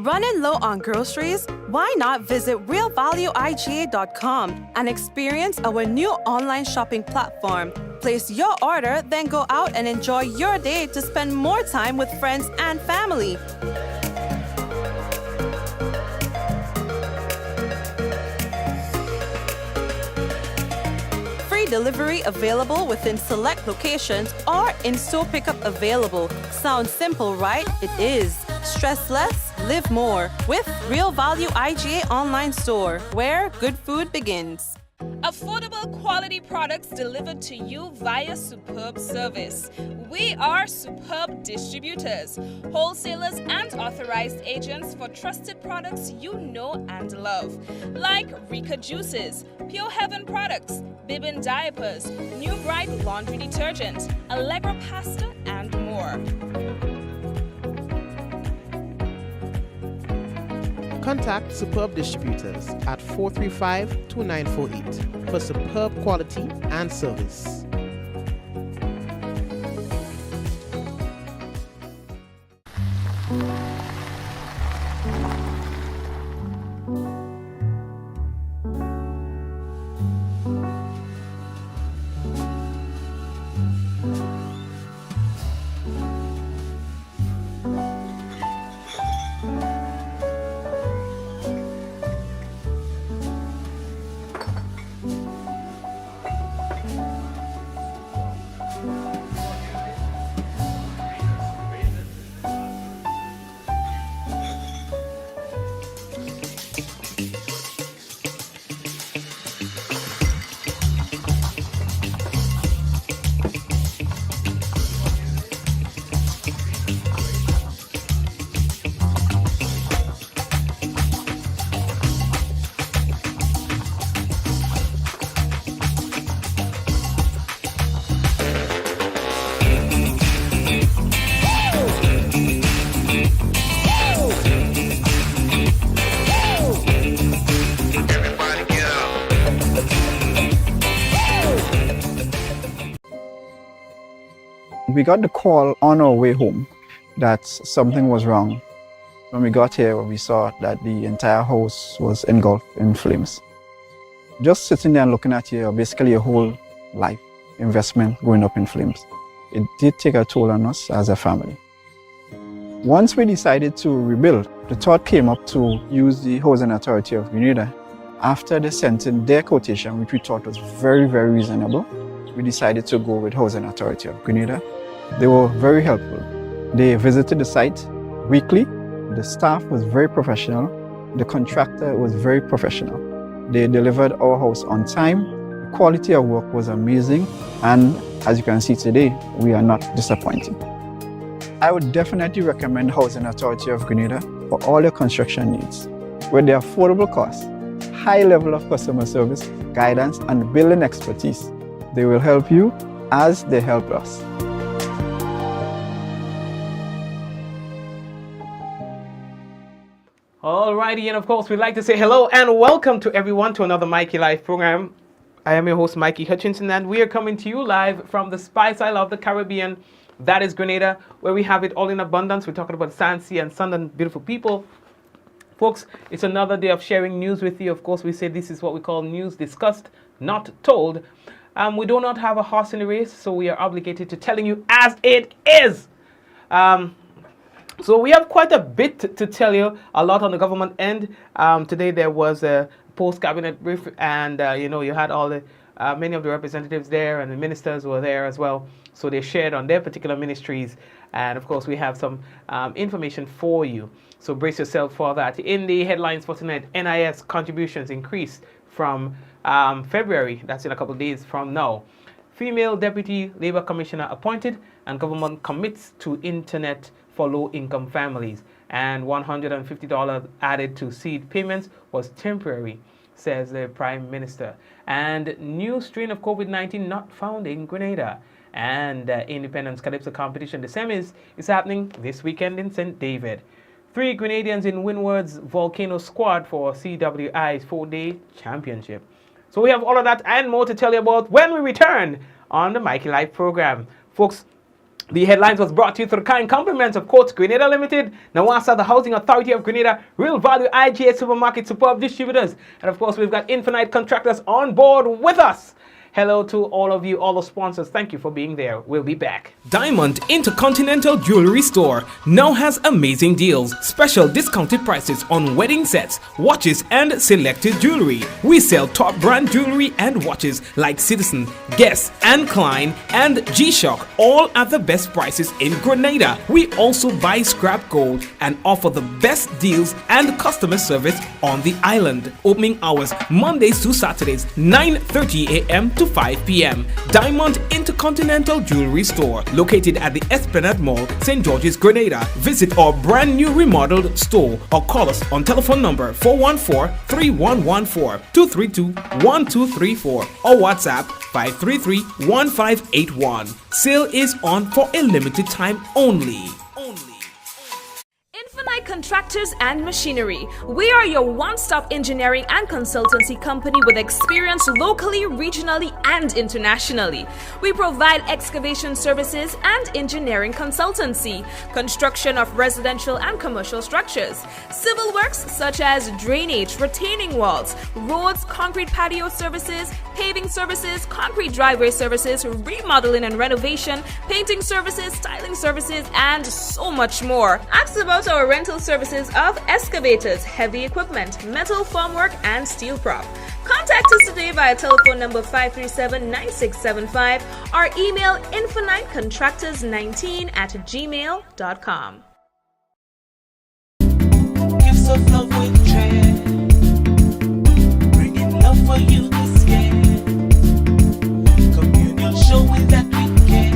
Running low on groceries? Why not visit realvalueiga.com and experience our new online shopping platform? Place your order, then go out and enjoy your day to spend more time with friends and family. Free delivery available within select locations or in-store pickup available. Sounds simple, right? It is. Stress less, live more with Real Value IGA online store, where good food begins. Affordable quality products delivered to you via superb service. We are superb distributors, wholesalers and authorized agents for trusted products you know and love, like Rika Juices, Pure Heaven products, Bibin diapers, New Bright laundry detergent, Allegra pasta and more. Contact Superb Distributors at 435-2948 for superb quality and service. We got the call on our way home that something was wrong. When we got here, we saw that the entire house was engulfed in flames. Just sitting there and looking at here, basically a whole life investment going up in flames. It did take a toll on us as a family. Once we decided to rebuild, the thought came up to use the Housing Authority of Grenada. After they sent in their quotation, which we thought was very, very reasonable, we decided to go with Housing Authority of Grenada. They were very helpful. They visited the site weekly. The staff was very professional. The contractor was very professional. They delivered our house on time. The quality of work was amazing. And as you can see today, we are not disappointed. I would definitely recommend Housing Authority of Grenada for all your construction needs. With their affordable costs, high level of customer service, guidance, and building expertise, they will help you as they help us. Alrighty, and of course, we'd like to say hello and welcome to everyone to another Mikey Live program. I am your host, Mikey Hutchinson, and we are coming to you live from the Spice Isle of the Caribbean. That is Grenada, where we have it all in abundance. We're talking about sand, sea, and sun and beautiful people. Folks, it's another day of sharing news with you. Of course, we say this is what we call news discussed, not told. We do not have a horse in the race, so we are obligated to telling you as it is. So we have quite a bit to tell you, a lot on the government end. Today there was a post-cabinet brief, and you had all the many of the representatives there, and the ministers were there as well. So they shared on their particular ministries, and of course we have some information for you. So brace yourself for that. In the headlines for tonight, NIS contributions increased from February. That's in a couple of days from now. Female Deputy Labour Commissioner appointed, and government commits to internet for low-income families, and $150 added to seed payments was temporary, says the Prime Minister. And new strain of COVID-19 not found in Grenada. And Independence Calypso competition, the semis, is happening this weekend in St. David. 3 Grenadians in Windwards Volcanoes squad for CWI's 4-day championship. So we have all of that and more to tell you about when we return on the Mikey Live program. Folks, The headlines was brought to you through the kind compliments of Courts Grenada Limited, Nawasa, the Housing Authority of Grenada, Real Value IGA Supermarket, Superb Distributors, and of course we've got Infinite Contractors on board with us. Hello to all of you, all the sponsors. Thank you for being there. We'll be back. Diamond Intercontinental Jewelry Store now has amazing deals, special discounted prices on wedding sets, watches, and selected jewelry. We sell top brand jewelry and watches like Citizen, Guess, and Klein, and G-Shock, all at the best prices in Grenada. We also buy scrap gold and offer the best deals and customer service on the island. Opening hours Mondays to Saturdays, 9:30 a.m. to 5 p.m. Diamond Intercontinental Jewelry Store, located at the Esplanade Mall, St. George's, Grenada. Visit our brand new remodeled store or call us on telephone number 414-3114, 232-1234 or WhatsApp 533-1581. Sale is on for a limited time only. Infinite Contractors and Machinery. We are your one-stop engineering and consultancy company with experience locally, regionally, and internationally. We provide excavation services and engineering consultancy, construction of residential and commercial structures, civil works such as drainage, retaining walls, roads, concrete patio services, paving services, concrete driveway services, remodeling and renovation, painting services, styling services, and so much more. Ask about our rental services of excavators, heavy equipment, metal formwork, and steel prop. Contact us today via telephone number 537-9675 or email infinitecontractors19@gmail.com. Gifts of love with care, bringing love for you this year. Communion showing that we care,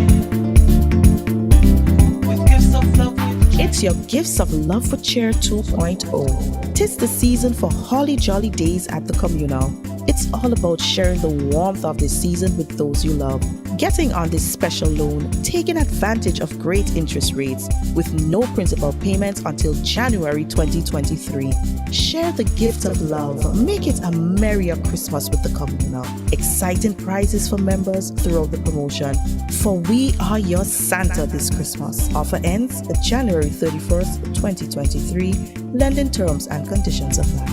with gifts of love with care. It's your Gifts of Love for Cheer 2.0. 'Tis the season for holly jolly days at the communal. It's all about sharing the warmth of this season with those you love. Getting on this special loan, taking advantage of great interest rates with no principal payments until January 2023. Share the gift of love. Make it a merrier Christmas with the communal. Exciting prizes for members throughout the promotion. For we are your Santa this Christmas. Offer ends January 31st, 2023. Lending terms and conditions apply.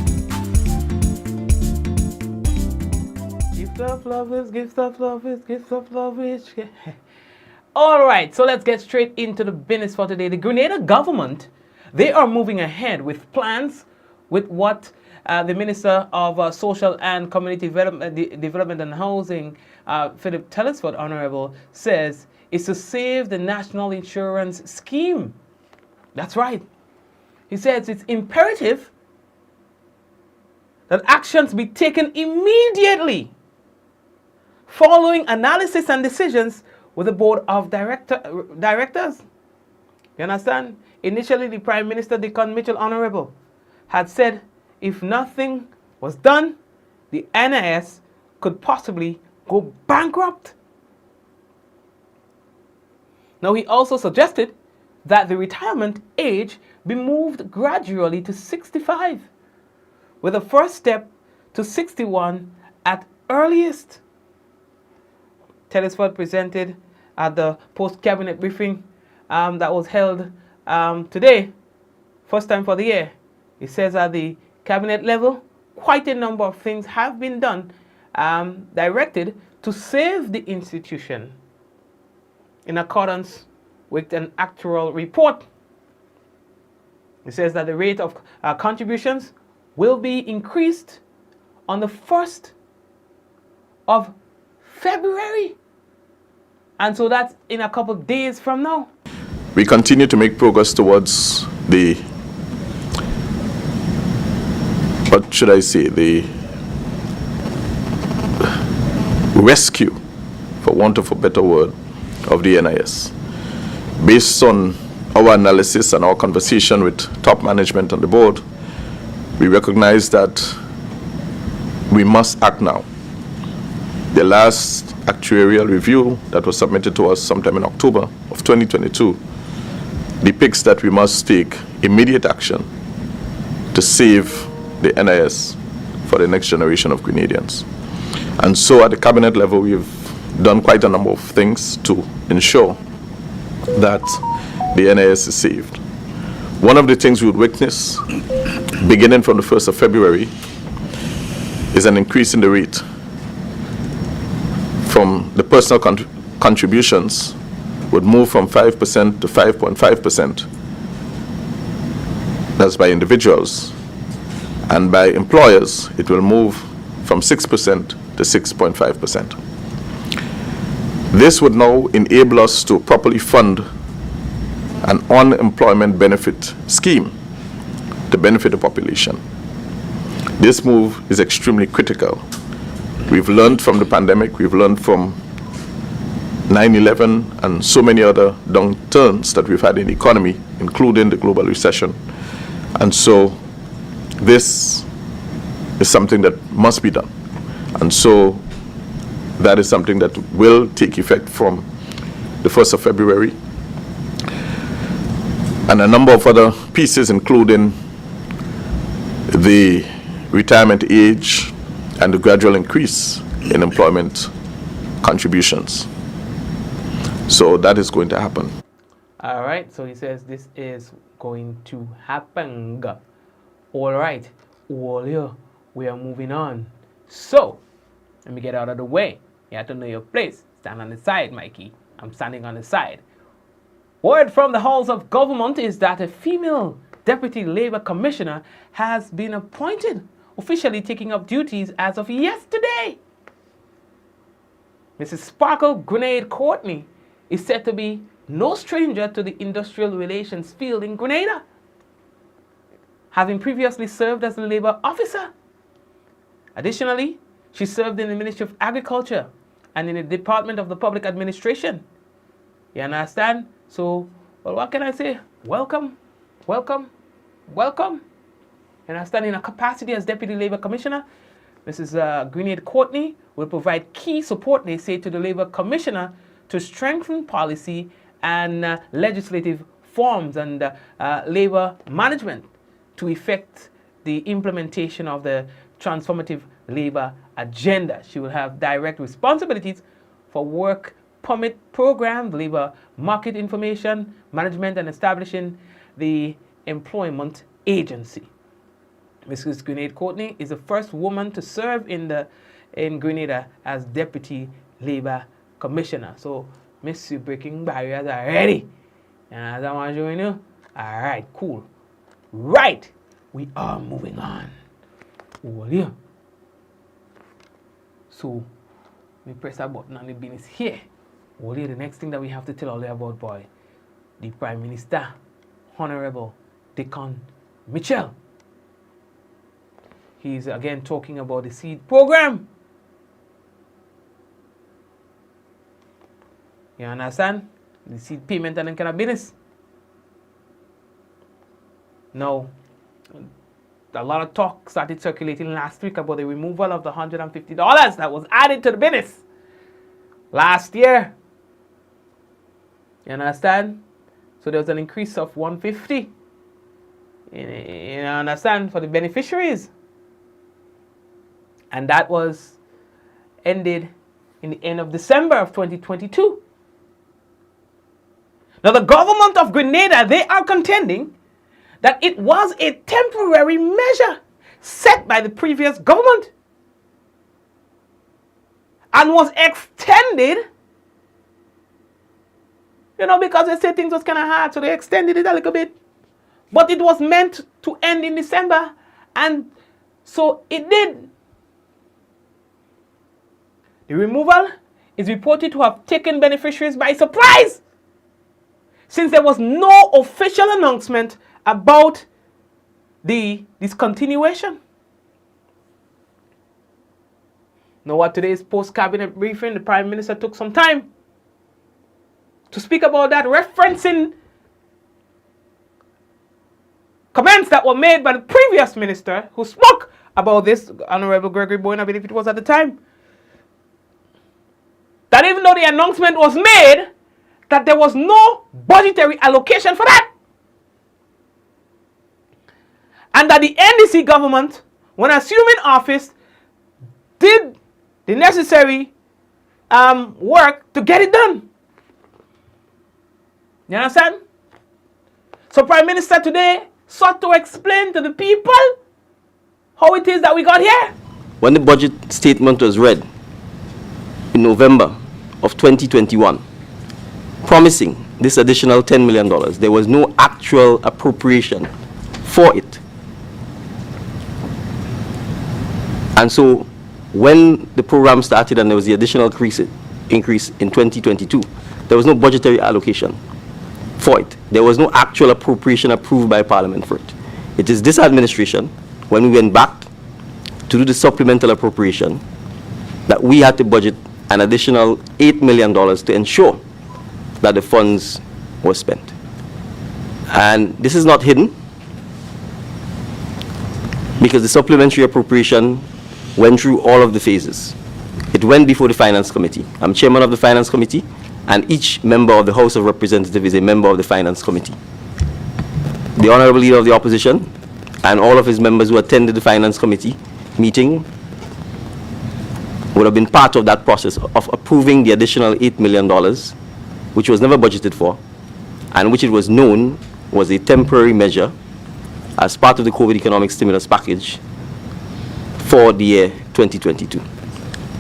Gift of love is, gift of love is, gift of love is. All right, so let's get straight into the business for today. The Grenada government, they are moving ahead with plans with what the Minister of Social and Community Development and Housing, Philip Telesford, Honorable, says is to save the National Insurance Scheme. That's right. He says it's imperative that actions be taken immediately following analysis and decisions with the board of directors. You understand? Initially, the Prime Minister, Deacon Mitchell, Honorable, had said if nothing was done, the NIS could possibly go bankrupt. Now, he also suggested that the retirement age be moved gradually to 65, with the first step to 61 at earliest. Telesford presented at the post-cabinet briefing that was held today, first time for the year. He says at the cabinet level, quite a number of things have been done directed to save the institution in accordance with an actual report. He says that the rate of contributions will be increased on the 1st of February. And so that's in a couple of days from now. We continue to make progress towards the, what should I say, the rescue, for want of a better word, of the NIS. Based on our analysis and our conversation with top management on the board, we recognize that we must act now. The last actuarial review that was submitted to us sometime in October of 2022 depicts that we must take immediate action to save the NIS for the next generation of Grenadians. And so at the cabinet level, we've done quite a number of things to ensure that the NIS is saved. One of the things we would witness, beginning from the 1st of February, is an increase in the rate from the personal contributions would move from 5% to 5.5%. That's by individuals. And by employers, it will move from 6% to 6.5%. This would now enable us to properly fund an unemployment benefit scheme to benefit the population. This move is extremely critical. We've learned from the pandemic, we've learned from 9/11 and so many other downturns that we've had in the economy, including the global recession. And so this is something that must be done. And so that is something that will take effect from the 1st of February. And a number of other pieces, including the retirement age and the gradual increase in employment contributions. So that is going to happen. All right, so he says this is going to happen. All right, well, we are moving on. So, let me get out of the way. You have to know your place. Stand on the side, Mikey. I'm standing on the side. Word from the halls of government is that a female deputy labor commissioner has been appointed, officially taking up duties as of yesterday. Mrs. Sparkle Grenade Courtney is said to be no stranger to the industrial relations field in Grenada, having previously served as a labor officer. Additionally, she served in the Ministry of Agriculture and in the Department of the Public Administration. You understand? So, well, what can I say? Welcome, welcome, welcome. You understand? In a capacity as Deputy Labor Commissioner, Mrs. Grenade Courtney will provide key support, they say, to the Labor Commissioner to strengthen policy and legislative forms and labor management to effect the implementation of the transformative labor agenda. She will have direct responsibilities for work permit program, labor market information management, and establishing the employment agency. Mrs. Grenade Courtney is the first woman to serve in Grenada as Deputy Labor Commissioner. So, Miss, you breaking barriers already. And as I want to join you. All right, cool. Right, we are moving on. Oh, yeah. So, we press that button on the business here. Oh, yeah, the next thing that we have to tell all you about, boy, the Prime Minister, Honorable Dickon Mitchell. He's again talking about the seed program. You understand? The seed payment and then kind of business. Now, a lot of talk started circulating last week about the removal of the $150 that was added to the business last year. You understand? So there was an increase of $150. You understand? For the beneficiaries. And that was ended in the end of December of 2022. Now the government of Grenada, they are contending that it was a temporary measure set by the previous government and was extended, because they said things was kind of hard, so they extended it a little bit. But it was meant to end in December, and so it did. The removal is reported to have taken beneficiaries by surprise, since there was no official announcement about the discontinuation. Now, at today's post-cabinet briefing, the Prime Minister took some time to speak about that, referencing comments that were made by the previous minister who spoke about this, Honorable Gregory Bowen, I believe it was at the time. That even though the announcement was made, that there was no budgetary allocation for that. And that the NDC government, when assuming office, did the necessary work to get it done. You understand? So Prime Minister today sought to explain to the people how it is that we got here. When the budget statement was read in November of 2021, promising this additional $10 million, there was no actual appropriation for it. And so when the program started and there was the additional increase in 2022, there was no budgetary allocation for it. There was no actual appropriation approved by Parliament for it. It is this administration, when we went back to do the supplemental appropriation, that we had to budget an additional $8 million to ensure that the funds were spent. And this is not hidden, because the supplementary appropriation went through all of the phases. It went before the Finance Committee. I'm chairman of the Finance Committee, and each member of the House of Representatives is a member of the Finance Committee. The Honorable Leader of the Opposition and all of his members who attended the Finance Committee meeting would have been part of that process of approving the additional $8 million, which was never budgeted for, and which it was known was a temporary measure as part of the COVID economic stimulus package for the year 2022.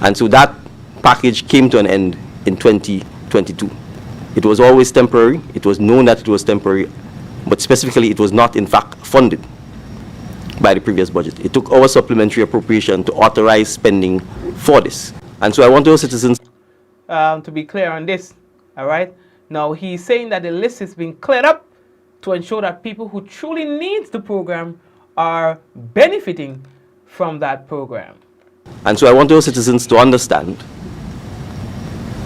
And so that package came to an end in 2022. It was always temporary. It was known that it was temporary, but specifically it was not in fact funded by the previous budget. It took our supplementary appropriation to authorize spending for this. And so I want our citizens to be clear on this, all right? Now he's saying that the list is being cleared up to ensure that people who truly need the program are benefiting from that program. And so I want our citizens to understand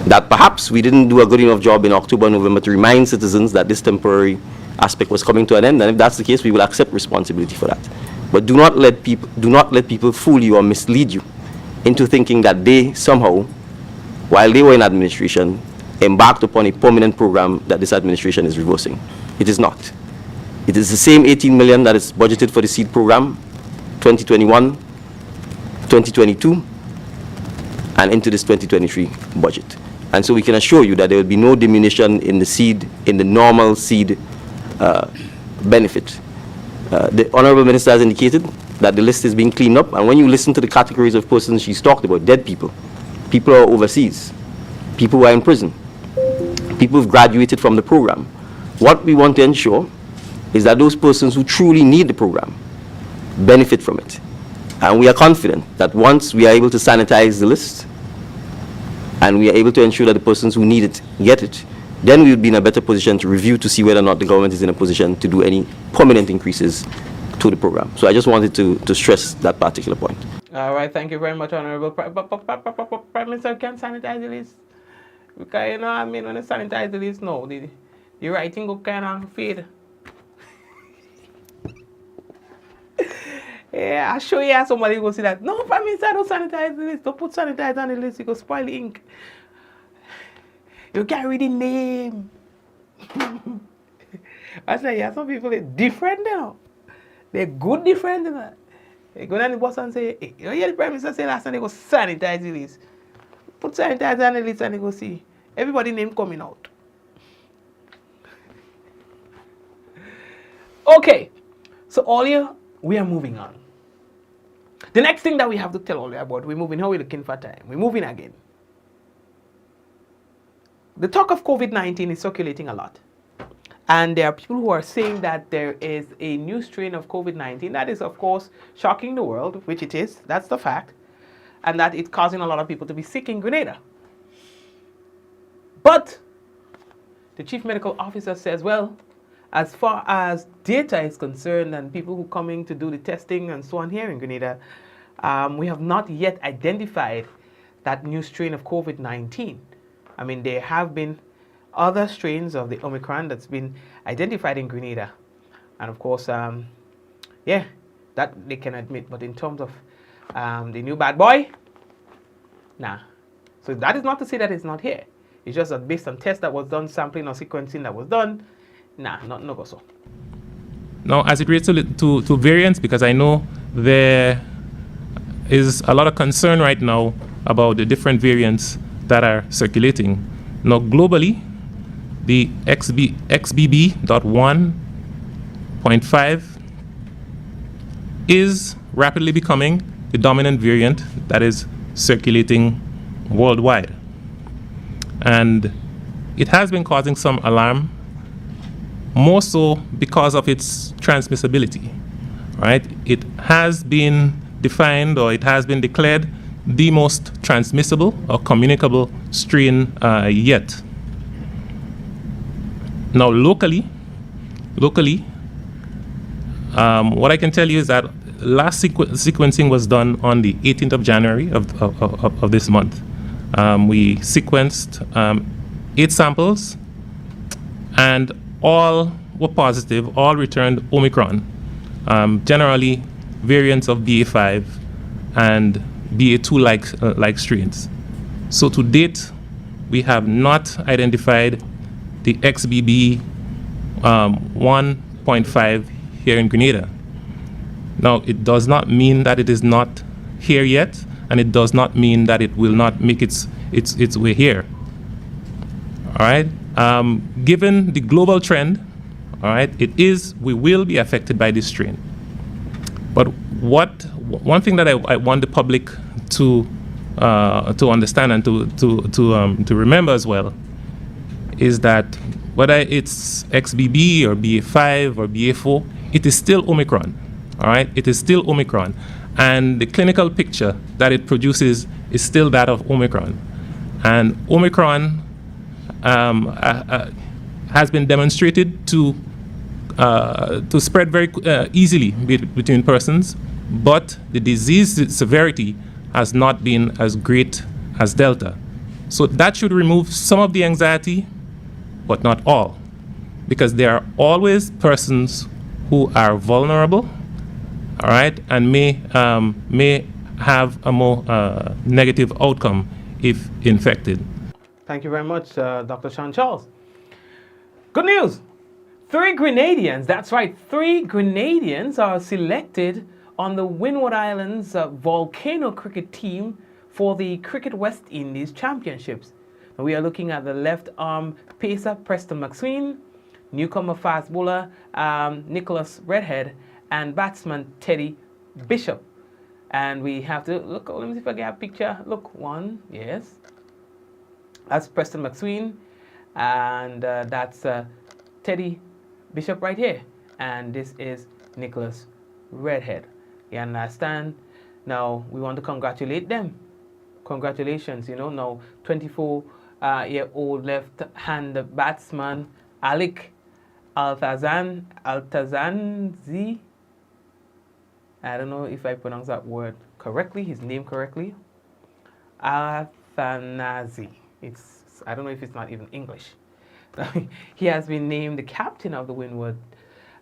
that perhaps we didn't do a good enough job in October, November to remind citizens that this temporary aspect was coming to an end, and if that's the case, we will accept responsibility for that. But do not let people fool you or mislead you into thinking that they somehow, while they were in administration, embarked upon a permanent program that this administration is reversing. It is not. It is the same 18 million that is budgeted for the seed program, 2021, 2022, and into this 2023 budget. And so we can assure you that there will be no diminution in the seed, in the normal seed benefit. The Honorable Minister has indicated that the list is being cleaned up, and when you listen to the categories of persons she's talked about, dead people, people who are overseas, people who are in prison, people who've graduated from the program, what we want to ensure is that those persons who truly need the program benefit from it. And we are confident that once we are able to sanitize the list and we are able to ensure that the persons who need it get it, then we will be in a better position to review to see whether or not the government is in a position to do any permanent increases to the program. So I just wanted to stress that particular point. All right, thank you very much, Honorable Prime Minister. Can sanitize the list? Because, you know, I mean, when you sanitize the list, no, the writing will kind of fade. Yeah, I show you somebody will see that. No, Prime Minister, don't sanitize the list. Don't put sanitizer on the list. You go spoil the ink. You can't read the name. I say, yeah, some people are different, you know. They're good different, you know. They go down the bus and say, hey, you hear the Prime Minister say last time they go sanitize the list. Put sanitizer on the list and they go see. Everybody name coming out. Okay. So all you, we are moving on. The next thing that we have to tell all you about, we're moving, how we're looking for time. We're moving again. The talk of COVID-19 is circulating a lot. And there are people who are saying that there is a new strain of COVID-19 that is, of course, shocking the world, which it is. That's the fact. And that it's causing a lot of people to be sick in Grenada. But the chief medical officer says, well, as far as data is concerned and people who are coming to do the testing and so on here in Grenada, we have not yet identified that new strain of COVID-19. I mean, there have been other strains of the Omicron that's been identified in Grenada. And of course, yeah, that they can admit. But in terms of the new bad boy, nah. So that is not to say that it's not here. It's just that based on tests that was done, sampling or sequencing that was done, nah, no go so. Now, as it relates to variants, because I know there is a lot of concern right now about the different variants that are circulating. Now, globally, the XBB.1.5 is rapidly becoming the dominant variant that is circulating worldwide. And it has been causing some alarm, more so because of its transmissibility, right? It has been defined, or it has been declared, the most transmissible or communicable strain yet. Now, locally, what I can tell you is that last sequencing was done on the 18th of January of this month. We sequenced 8 samples, and all were positive, all returned Omicron, generally variants of BA5 and BA2 like strains. So to date, we have not identified the XBB 1.5 here in Grenada. Now, it does not mean that it is not here yet, and it does not mean that it will not make its way here. All right. Given the global trend, all right, we will be affected by this strain. But one thing that I want the public to understand and to remember as well is that whether it's XBB or BA5 or BA4, it is still Omicron. All right, it is still Omicron, and the clinical picture that it produces is still that of Omicron. And Omicron has been demonstrated to spread very easily between persons, but the disease severity has not been as great as Delta. So that should remove some of the anxiety, but not all, because there are always persons who are vulnerable, all right, and may have a more negative outcome if infected. Thank you very much, Dr. Sean Charles. Good news. 3 Grenadians, that's right, 3 Grenadians are selected on the Windward Islands Volcano cricket team for the Cricket West Indies Championships. Now, we are looking at the left arm pacer Preston McSween, newcomer fast bowler Nicholas Redhead, and batsman Teddy Bishop. And we have to look, let me see if I get a picture. Look, one, yes. That's Preston McSween, and that's Teddy Bishop right here. And this is Nicholas Redhead. You understand? Now, we want to congratulate them. Congratulations, now 24-year-old left-hand batsman Alec Altazanzi. I don't know if I pronounce that word correctly, his name correctly. Athanazi. I don't know if it's not even English. He has been named the captain of the Windward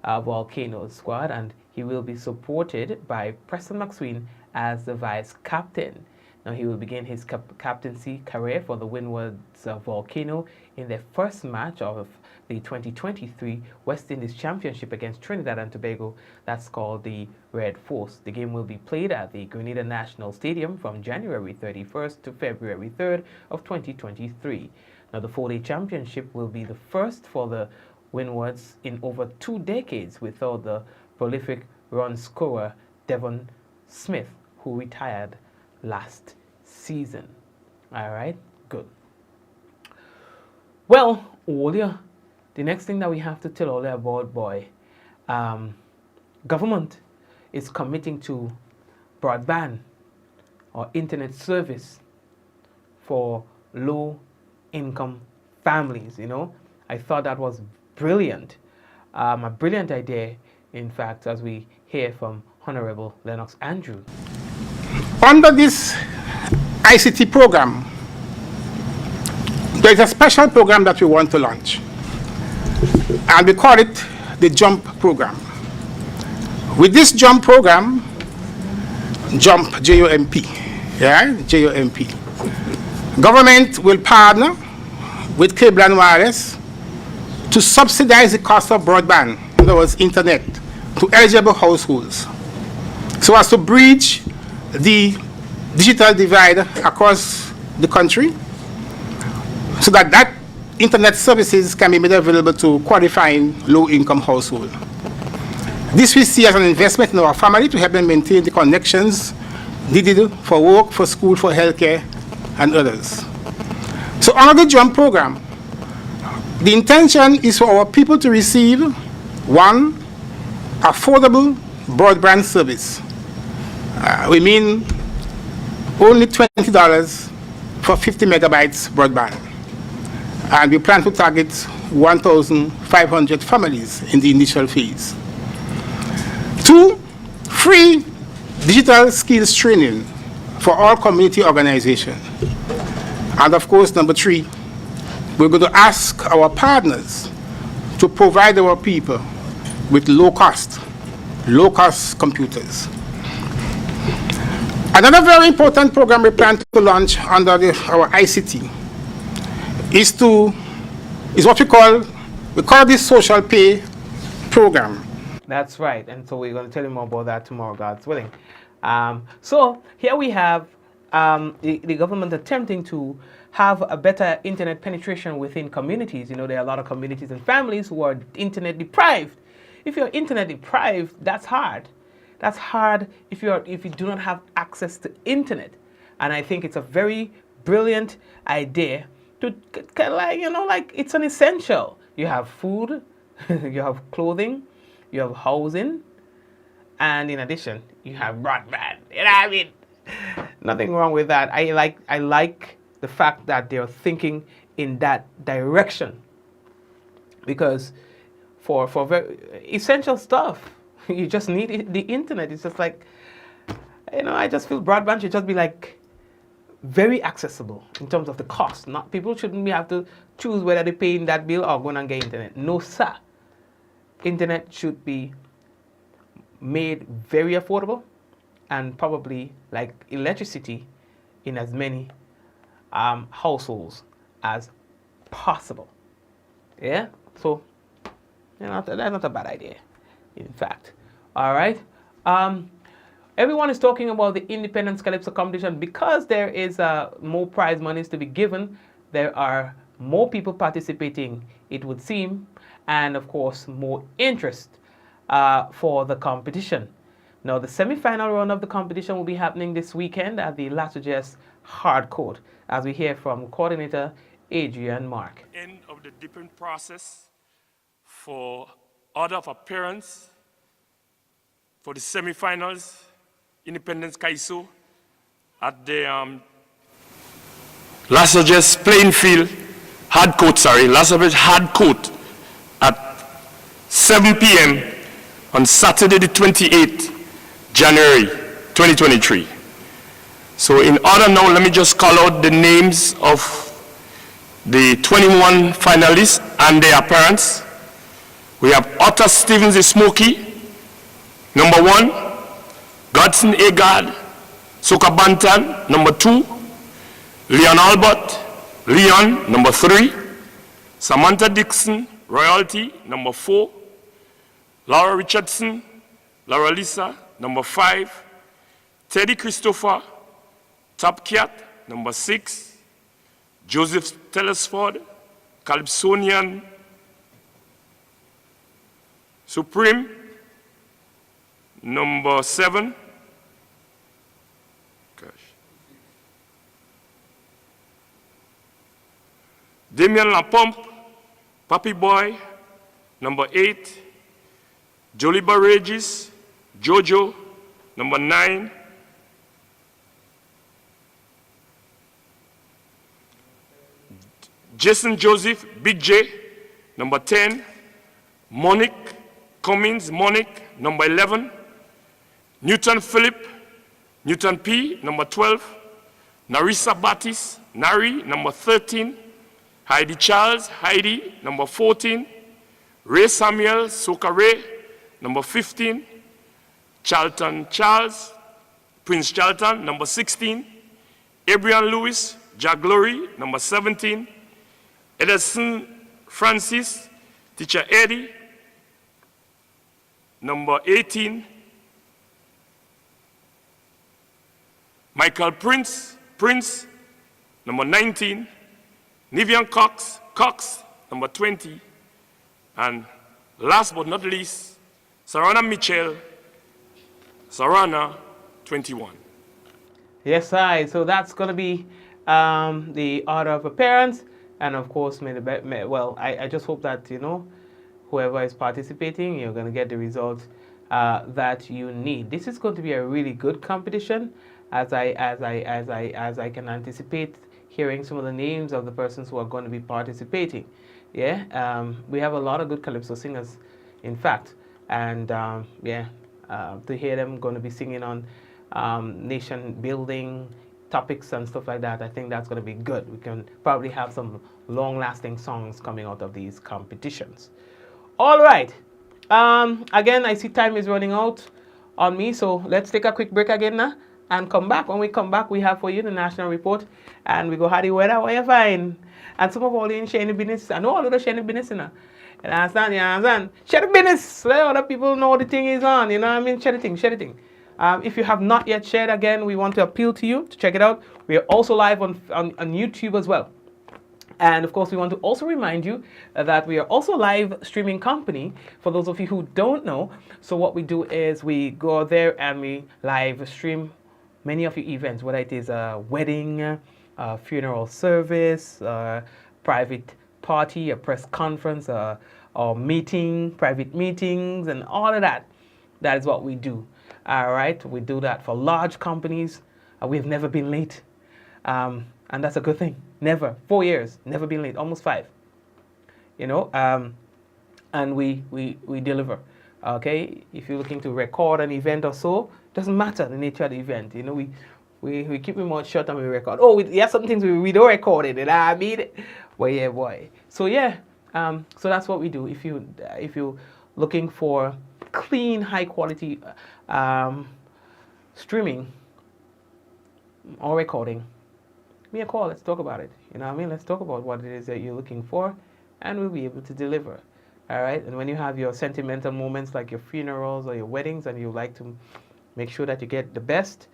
Volcanoes squad, and he will be supported by Preston McSween as the vice captain. Now, he will begin his captaincy career for the Windwards Volcano in their first match of the 2023 West Indies Championship against Trinidad and Tobago. That's called the Red Force. The game will be played at the Grenada National Stadium from January 31st to February 3rd of 2023. Now, the 4-day championship will be the first for the Windwards in over 2 decades without the prolific run scorer Devon Smith, who retired last season. All right, good. Well, Olia, the next thing that we have to tell Olia about, boy, government is committing to broadband or internet service for low-income families. I thought that was brilliant, a brilliant idea, in fact, as we hear from Honorable Lennox Andrews. Under this ICT program, there is a special program that we want to launch, and we call it the JUMP program. With this JUMP program, JUMP, J-U-M-P, yeah, J-U-M-P, government will partner with cable and wireless to subsidize the cost of broadband, in other words, internet, to eligible households, so as to bridge the digital divide across the country, so that internet services can be made available to qualifying low-income households. This we see as an investment in our family to help them maintain the connections needed for work, for school, for healthcare, and others. So under the JUMP program, the intention is for our people to receive, one, affordable broadband service. We mean only $20 for 50 megabytes broadband. And we plan to target 1,500 families in the initial phase. Two, free digital skills training for all community organizations. And of course, number three, we're going to ask our partners to provide our people with low-cost computers. Another very important program we plan to launch under our ICT is what we call this social pay program. That's right, and so we're going to tell you more about that tomorrow, God's willing. So here we have the government attempting to have a better internet penetration within communities. You know, there are a lot of communities and families who are internet deprived. If you're internet deprived, that's hard. That's hard if you do not have access to internet. And I think it's a very brilliant idea to kind of like, you know, like it's an essential. You have food, you have clothing, you have housing, and in addition, you have broadband. You know what I mean? Nothing wrong with that. I like the fact that they're thinking in that direction, because for very essential stuff, you just need the internet. It's just like, you know, I just feel broadband should just be like very accessible in terms of the cost. Not people shouldn't have to choose whether they're paying that bill or going and get internet. No, sir. Internet should be made very affordable, and probably like electricity in as many households as possible. Yeah, so you know, that's not a bad idea, in fact. All right. Everyone is talking about the Independence Calypso competition because there is more prize monies to be given. There are more people participating, it would seem, and of course more interest for the competition. Now, the semi-final round of the competition will be happening this weekend at the Lasogest Hard Court, as we hear from coordinator Adrian Mark. End of the dipping process for order of appearance for the semi-finals, Independence Calypso at the Lasogest playing field, Lasogest Hard Court at 7 p.m. on Saturday the 28th January 2023. So in order now, let me just call out the names of the 21 finalists and their parents. We have Otter Stevens the Smoky, number 1, Godson Agard, Soka Bantan, number 2, Leon Albert, Leon, number 3, Samantha Dixon, Royalty, number 4, Laura Richardson, Laura Lisa, number 5, Teddy Christopher, Top Cat, number 6, Joseph Telesford, Calypsonian, Supreme, number 7, Damien Lapompe, Papi Boy, number 8, Joliba Regis, Jojo, number 9, Jason Joseph, Big J, number 10, Monique Cummins, Monique, number 11, Newton Philip, Newton P, number 12, Narissa Battis, Nari, number 13, Heidi Charles, Heidi, number 14, Ray Samuel, Soka Ray, number 15, Charlton Charles, Prince Charlton, number 16, Abrian Lewis, Jack Glory, number 17, Edison Francis, Teacher Eddie, number 18, Michael Prince, number 19, Nivian Cox, Cox, number 20. And last but not least, Sarana Mitchell, Sarana, 21. Yes, so that's going to be the order of appearance. And of course, I just hope that, whoever is participating, you're going to get the results that you need. This is going to be a really good competition, as I can anticipate hearing some of the names of the persons who are going to be participating. Yeah, we have a lot of good Calypso singers, in fact, and to hear them going to be singing on nation building topics and stuff like that, I think that's going to be good. We can probably have some long-lasting songs coming out of these competitions. All right. Again, I see time is running out on me, so let's take a quick break again now and come back. When we come back, we have for you the national report, and we go, how the weather, what you find? And some of all the shiny business, I know all of the shiny business, you understand? Share the business, let other people know the thing is on, you know what I mean? Share the thing. If you have not yet shared, again, we want to appeal to you to check it out. We are also live on YouTube as well. And of course, we want to also remind you that we are also a live streaming company for those of you who don't know. So what we do is we go there and we live stream many of your events, whether it is a wedding, a funeral service, a private party, a press conference, or meeting, private meetings, and all of that. That is what we do. All right, we do that for large companies. We've never been late, and that's a good thing. Never. 4 years, never been late, almost 5. And we deliver. Okay, if you're looking to record an event or so, doesn't matter the nature of the event. We keep our mouth shut and we record. Oh, yeah, some things we don't record it. I mean, well, yeah, boy. So yeah, so that's what we do. If you're looking for clean, high quality streaming or recording, give me a call. Let's talk about it. You know what I mean? Let's talk about what it is that you're looking for, and we'll be able to deliver. All right. And when you have your sentimental moments like your funerals or your weddings, and you like to make sure that you get the best,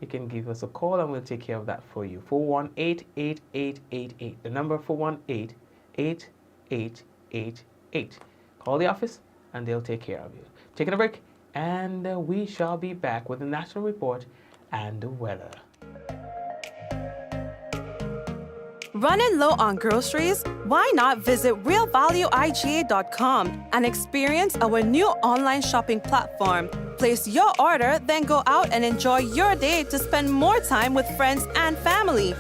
you can give us a call and we'll take care of that for you. 418-8888. The number 418-8888. Call the office and they'll take care of you. Taking a break, and we shall be back with the national report and the weather. Running low on groceries? Why not visit realvalueiga.com and experience our new online shopping platform? Place your order, then go out and enjoy your day to spend more time with friends and family.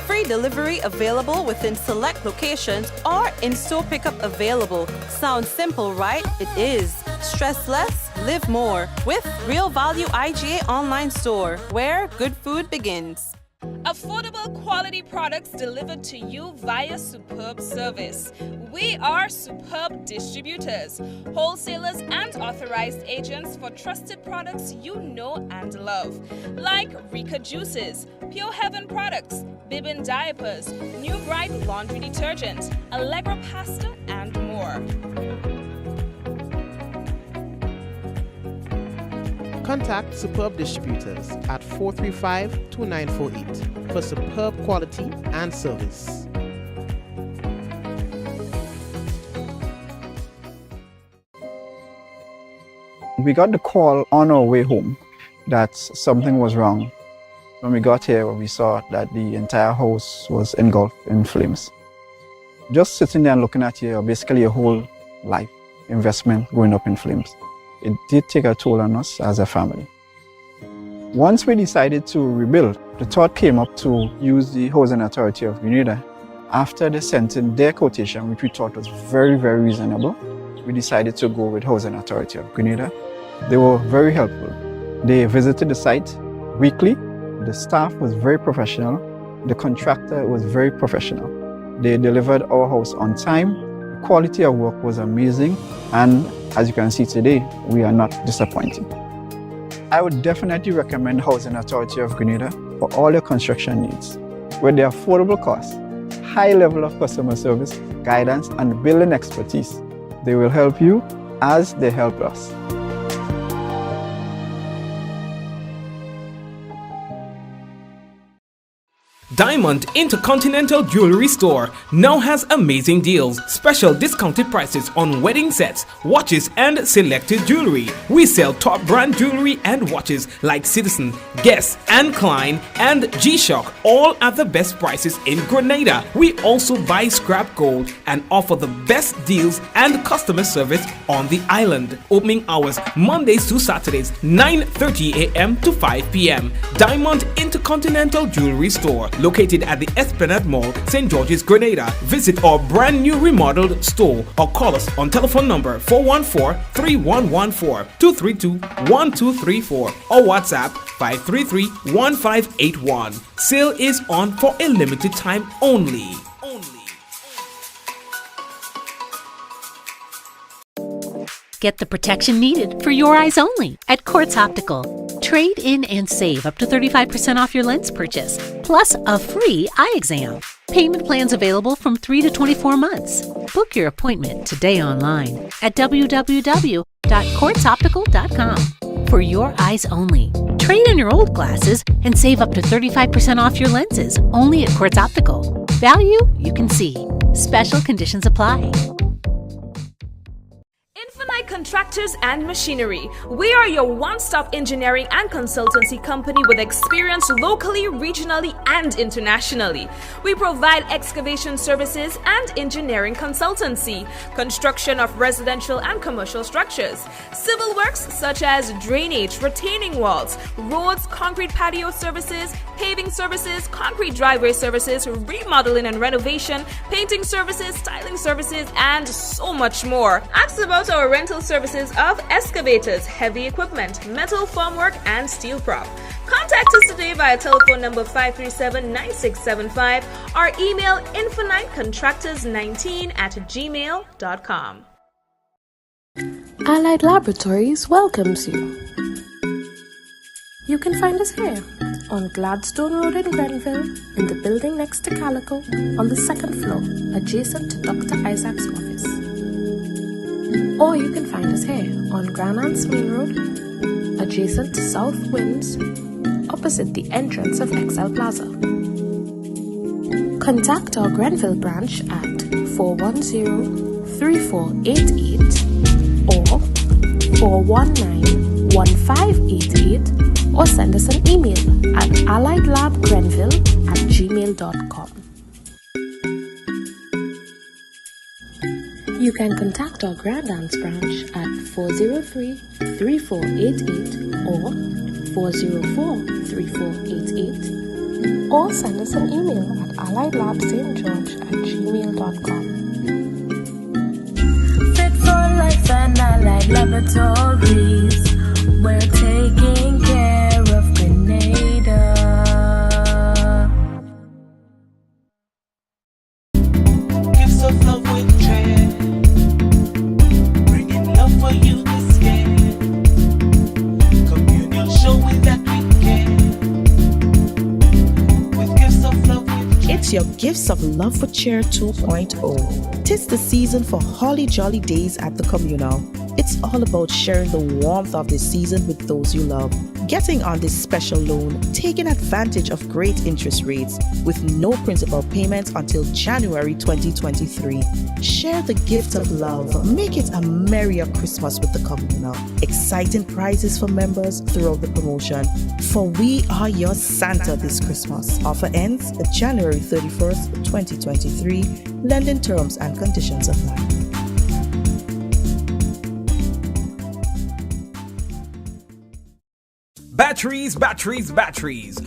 Free delivery available within select locations or in-store pickup available. Sounds simple, right? It is. Stress less, live more with Real Value IGA online store, where good food begins. Affordable quality products delivered to you via superb service. We are superb distributors, wholesalers and authorized agents for trusted products you know and love. Like Rika Juices, Pure Heaven products, Bibin diapers, New Bright laundry detergent, Allegra pasta and more. Contact Superb Distributors at 435-2948 for superb quality and service. We got the call on our way home that something was wrong. When we got here, we saw that the entire house was engulfed in flames. Just sitting there and looking at basically your whole life investment going up in flames. It did take a toll on us as a family. Once we decided to rebuild, the thought came up to use the Housing Authority of Grenada. After they sent in their quotation, which we thought was very, very reasonable, we decided to go with Housing Authority of Grenada. They were very helpful. They visited the site weekly. The staff was very professional. The contractor was very professional. They delivered our house on time. The quality of work was amazing. And as you can see today, we are not disappointed. I would definitely recommend Housing Authority of Grenada for all your construction needs. With their affordable costs, high level of customer service, guidance, and building expertise, they will help you as they help us. Diamond Intercontinental Jewelry Store now has amazing deals, special discounted prices on wedding sets, watches, and selected jewelry. We sell top brand jewelry and watches like Citizen, Guess, and Klein, and G-Shock, all at the best prices in Grenada. We also buy scrap gold and offer the best deals and customer service on the island. Opening hours Mondays to Saturdays, 9:30 a.m. to 5 p.m. Diamond Intercontinental Jewelry Store, located at the Esplanade Mall, St. George's, Grenada. Visit our brand new remodeled store or call us on telephone number 414-3114, 232-1234 or WhatsApp 533-1581. Sale is on for a limited time only. Get the protection needed for your eyes only at Quartz Optical. Trade in and save up to 35% off your lens purchase, plus a free eye exam. Payment plans available from 3 to 24 months. Book your appointment today online at www.quartzoptical.com. For your eyes only. Trade in your old glasses and save up to 35% off your lenses only at Quartz Optical. Value you can see. Special conditions apply. Infinite Contractors and Machinery. We are your one-stop engineering and consultancy company with experience locally, regionally, and internationally. We provide excavation services and engineering consultancy, construction of residential and commercial structures, civil works such as drainage, retaining walls, roads, concrete patio services, paving services, concrete driveway services, remodeling and renovation, painting services, styling services, and so much more. Ask about our rental services of excavators, heavy equipment, metal formwork, and steel prop. Contact us today via telephone number 537-9675 or email infinitecontractors19@gmail.com. Allied Laboratories welcomes you. You can find us here on Gladstone Road in Grenville, in the building next to Calico, on the second floor, adjacent to Dr. Isaac's office. Or you can find us here on Granance Main Road, adjacent to South Winds, opposite the entrance of XL Plaza. Contact our Grenville branch at 410-3488 or 419-1588 or send us an email at alliedlabgrenville@gmail.com. You can contact our Grand Dance branch at 403-3488 or 404-3488 or send us an email at alliedlabstgeorge@gmail.com. Fit for life and Allied Laboratories. We're taking care of Grenada. Gifts of love with dread, bringing love for you this year. Communion showing that we care. With gifts of love with dread. It's your Gifts of Love for Cheer 2.0. 'Tis the season for holly jolly days at the communal. It's all about sharing the warmth of this season with those you love. Getting on this special loan, taking advantage of great interest rates with no principal payments until January 2023. Share the gift of love. Make it a merrier Christmas with the communal. Exciting prizes for members throughout the promotion. For we are your Santa this Christmas. Offer ends January 31st, 2023. Lending terms and conditions apply. Batteries.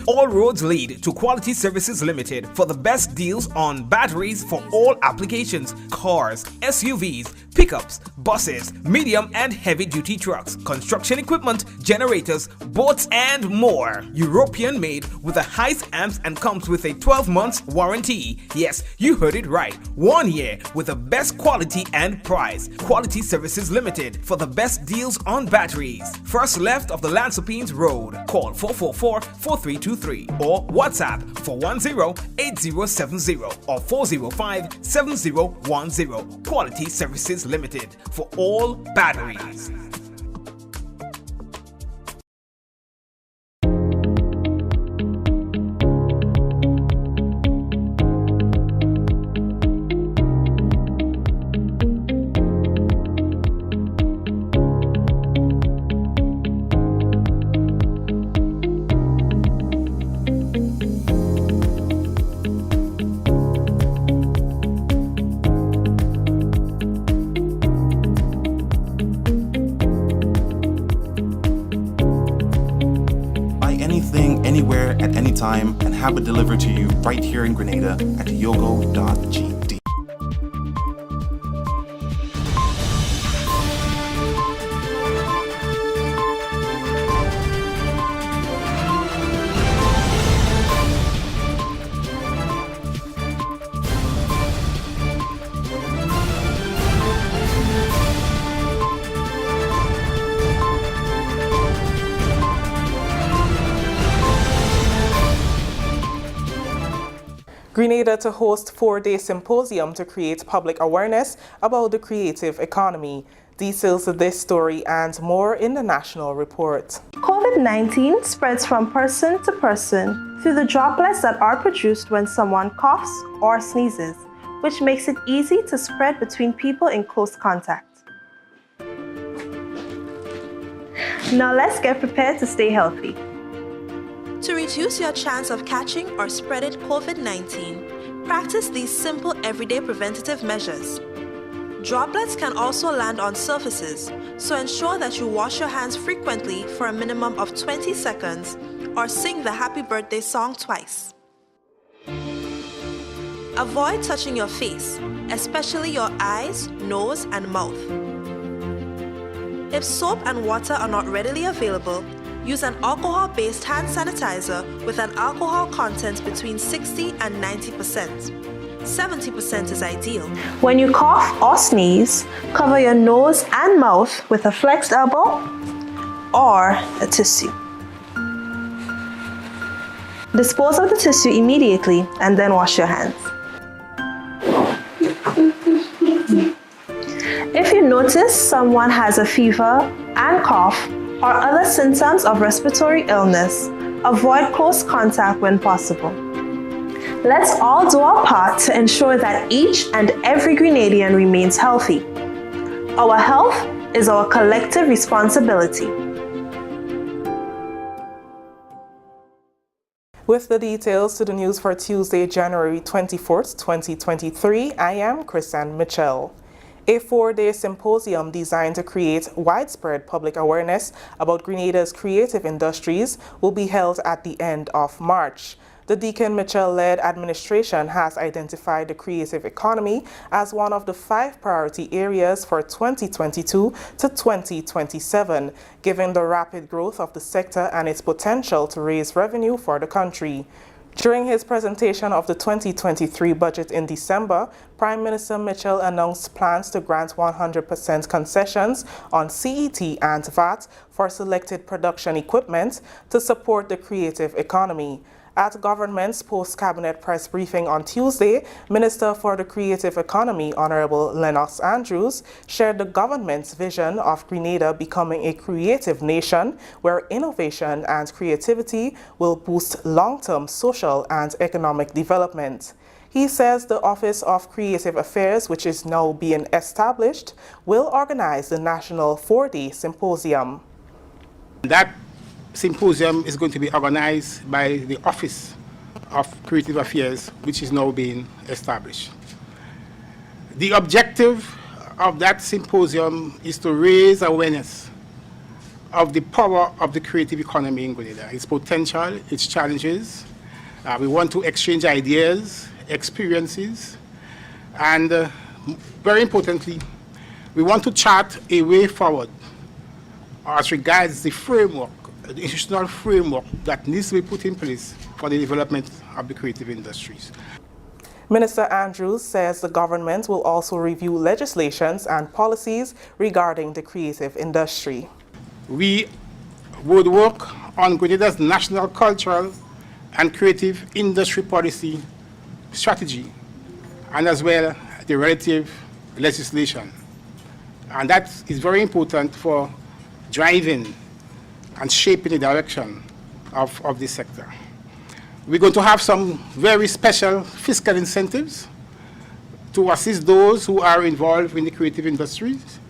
All roads lead to Quality Services Limited for the best deals on batteries for all applications: cars, SUVs, pickups, buses, medium and heavy duty trucks, construction equipment, generators, boats, and more. European made with the highest amps and comes with a 12-month warranty. Yes, you heard it right. 1 year with the best quality and price. Quality Services Limited for the best deals on batteries. First left of the Lansopines Road. Call 444-4323 or WhatsApp 410-8070 or 405-7010. Quality Services Limited for all batteries. at any time and have it delivered to you right here in Grenada at yogo.gd. Grenada to host 4-day symposium to create public awareness about the creative economy. Details of this story and more in the national report. COVID-19 spreads from person to person through the droplets that are produced when someone coughs or sneezes, which makes it easy to spread between people in close contact. Now let's get prepared to stay healthy. To reduce your chance of catching or spreading COVID-19, practice these simple everyday preventative measures. Droplets can also land on surfaces, so ensure that you wash your hands frequently for a minimum of 20 seconds or sing the happy birthday song twice. Avoid touching your face, especially your eyes, nose, and mouth. If soap and water are not readily available, use an alcohol-based hand sanitizer with an alcohol content between 60 and 90%. 70% is ideal. When you cough or sneeze, cover your nose and mouth with a flexed elbow or a tissue. Dispose of the tissue immediately and then wash your hands. If you notice someone has a fever and cough, or other symptoms of respiratory illness, avoid close contact when possible. Let's all do our part to ensure that each and every Grenadian remains healthy. Our health is our collective responsibility. With the details to the news for Tuesday, January 24th, 2023, I am Chrisanne Mitchell. A 4-day symposium designed to create widespread public awareness about Grenada's creative industries will be held at the end of March. The Deacon Mitchell-led administration has identified the creative economy as one of the 5 priority areas for 2022 to 2027, given the rapid growth of the sector and its potential to raise revenue for the country. During his presentation of the 2023 budget in December, Prime Minister Mitchell announced plans to grant 100% concessions on CET and VAT for selected production equipment to support the creative economy. At government's post-cabinet press briefing on Tuesday, Minister for the Creative Economy, Honorable Lennox Andrews, shared the government's vision of Grenada becoming a creative nation where innovation and creativity will boost long-term social and economic development. He says the Office of Creative Affairs, which is now being established, will organize the National 4-Day Symposium. That symposium is going to be organized by the Office of Creative Affairs, which is now being established. The objective of that symposium is to raise awareness of the power of the creative economy in Grenada, its potential, its challenges. We want to exchange ideas, experiences, and very importantly, we want to chart a way forward as regards the framework, the institutional framework that needs to be put in place for the development of the creative industries. Minister Andrews says the government will also review legislations and policies regarding the creative industry. We would work on Grenada's national cultural and creative industry policy strategy, and as well the relative legislation. And that is very important for driving and shaping the direction of this sector. We're going to have some very special fiscal incentives to assist those who are involved in the creative industries.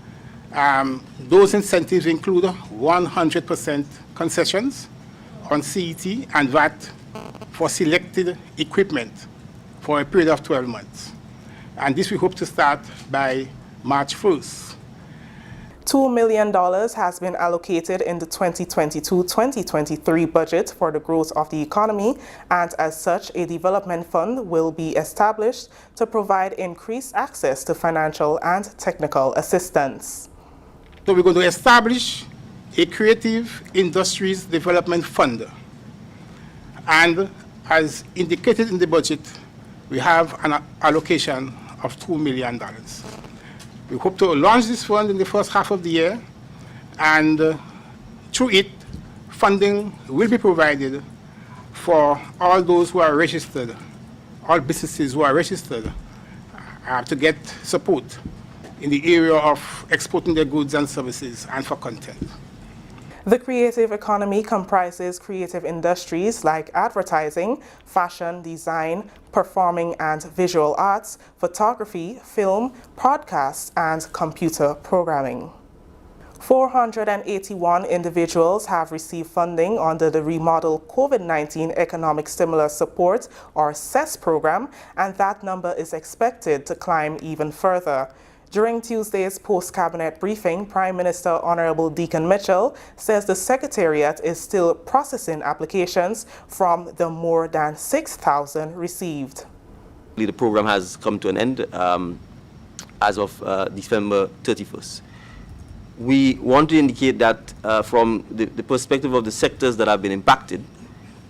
Those incentives include 100% concessions on CET and VAT for selected equipment for a period of 12 months. And this we hope to start by March 1st. $2 million has been allocated in the 2022-2023 budget for the growth of the economy, and as such, a development fund will be established to provide increased access to financial and technical assistance. So we're going to establish a creative industries development fund. And as indicated in the budget, we have an allocation of $2 million. We hope to launch this fund in the first half of the year, and through it, funding will be provided for all those who are registered, all businesses who are registered, to get support in the area of exporting their goods and services and for content. The creative economy comprises creative industries like advertising, fashion, design, performing and visual arts, photography, film, podcasts, and computer programming. 481 individuals have received funding under the Remodel COVID-19 Economic Stimulus Support, or CESS program, and that number is expected to climb even further. During Tuesday's post-cabinet briefing, Prime Minister Honorable Deacon Mitchell says the Secretariat is still processing applications from the more than 6,000 received. The program has come to an end as of December 31st. We want to indicate that from the perspective of the sectors that have been impacted,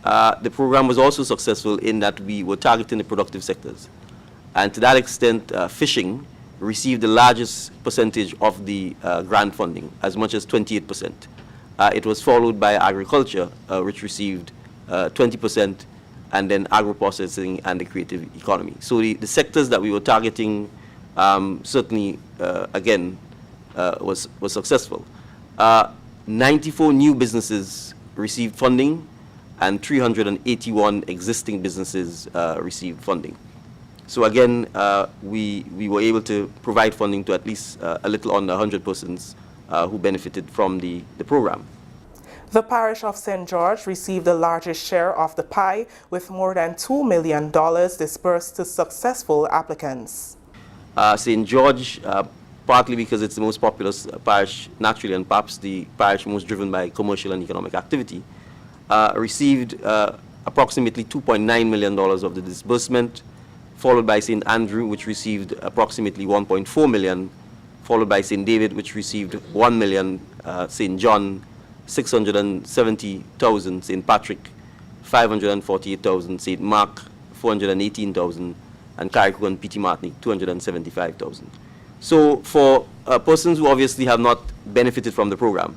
the program was also successful in that we were targeting the productive sectors. And to that extent, fishing received the largest percentage of the grant funding, as much as 28%. It was followed by agriculture, which received 20%, and then agro-processing and the creative economy. So the sectors that we were targeting certainly, again, was successful. 94 new businesses received funding, and 381 existing businesses received funding. So again, we were able to provide funding to at least a little under 100 persons who benefited from the program. The parish of St. George received the largest share of the pie, with more than $2 million disbursed to successful applicants. St. George, partly because it's the most populous parish naturally, and perhaps the parish most driven by commercial and economic activity, received approximately $2.9 million of the disbursement, followed by St. Andrew, which received approximately $1.4 million, followed by St. David, which received $1 million, St. John, $670,000, St. Patrick, $548,000, St. Mark, $418,000, and Carriacou and Petit Martinique, $275,000. So for persons who obviously have not benefited from the program,